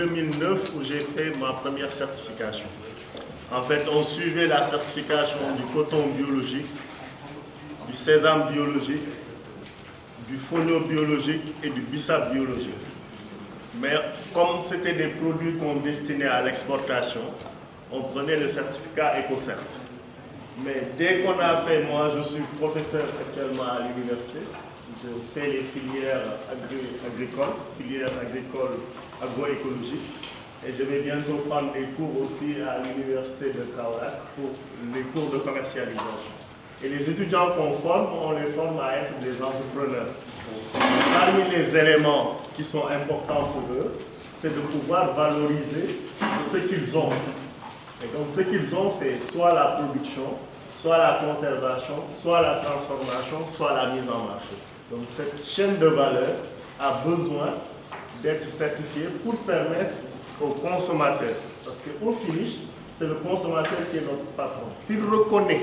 2009 où j'ai fait ma première certification. En fait, on suivait la certification du coton biologique, du sésame biologique, du fonio biologique et du bissap biologique. Mais comme c'était des produits qu'on destinait à l'exportation, on prenait le certificat EcoCert. Mais dès qu'on a fait, moi je suis professeur actuellement à l'université, je fais les filières agricoles, agroécologiques, et je vais bientôt prendre des cours aussi à l'université de Kaolack pour les cours de commercialisation. Et les étudiants qu'on forme, on les forme à être des entrepreneurs. Parmi les éléments qui sont importants pour eux, c'est de pouvoir valoriser ce qu'ils ont. Et donc ce qu'ils ont, c'est soit la production, soit la conservation, soit la transformation, soit la mise en marché. Donc cette chaîne de valeur a besoin d'être certifiée pour permettre aux consommateurs, parce qu'au finish, c'est le consommateur qui est notre patron. S'il reconnaît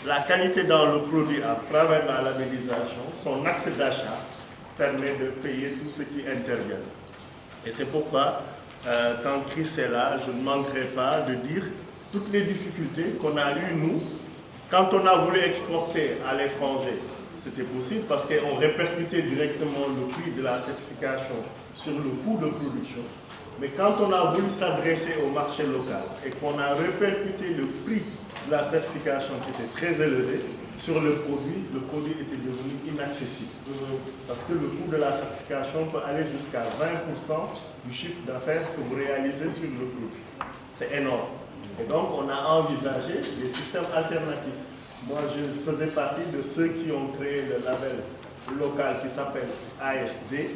la qualité dans le produit à travers la labellisation, son acte d'achat permet de payer tout ce qui intervient. Et c'est pourquoi, quand Chris est là, je ne manquerai pas de dire toutes les difficultés qu'on a eues, nous, quand on a voulu exporter à l'étranger. C'était possible parce qu'on répercutait directement le prix de la certification sur le coût de production. Mais quand on a voulu s'adresser au marché local et qu'on a répercuté le prix de la certification qui était très élevé sur le produit était devenu inaccessible. Parce que le coût de la certification peut aller jusqu'à 20% du chiffre d'affaires que vous réalisez sur le produit. C'est énorme. Et donc, on a envisagé des systèmes alternatifs. Moi, je faisais partie de ceux qui ont créé le label local qui s'appelle ASD,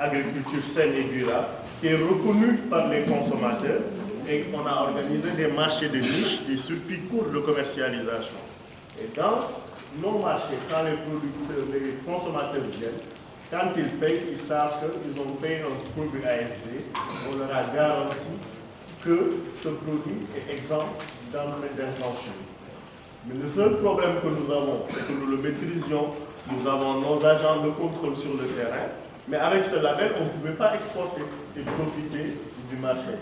Agriculture saine et durable, qui est reconnu par les consommateurs, et on a organisé des marchés de niche, des circuits courts de commercialisation. Et dans nos marchés, quand les consommateurs viennent, quand ils payent, ils savent qu'ils ont payé un produit ASD, on leur a garanti que ce produit est exempt d'entrée d'intrants chimiques. Mais le seul problème que nous avons, c'est que nous le maîtrisions, nous avons nos agents de contrôle sur le terrain, mais avec ce label, on ne pouvait pas exporter et profiter du marché.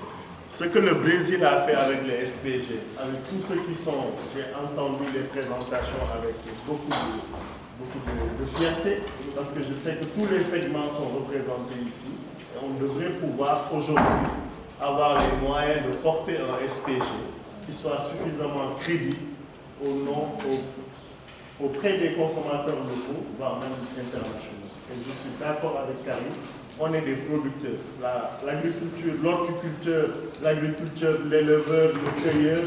Ce que le Brésil a fait avec les SPG, avec tous ceux qui sont, j'ai entendu les présentations avec beaucoup de fierté, parce que je sais que tous les segments sont représentés ici, et on devrait pouvoir aujourd'hui avoir les moyens de porter un SPG qui soit suffisamment crédible auprès des consommateurs locaux, voire même internationaux. Et je suis d'accord avec Karim, on est des producteurs. L'agriculture, l'horticulteur, l'agriculteur, l'éleveur, le cueilleur,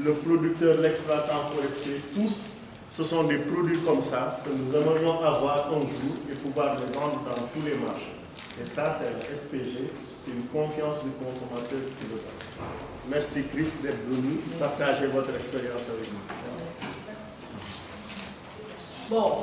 le producteur, l'exploitant forestier, tous, ce sont des produits comme ça que nous aimerions avoir un jour et pouvoir les vendre dans tous les marchés. Et ça, c'est le SPG, c'est une confiance du consommateur qui le donne. Merci Chris d'être venu partager votre expérience avec nous. Bon.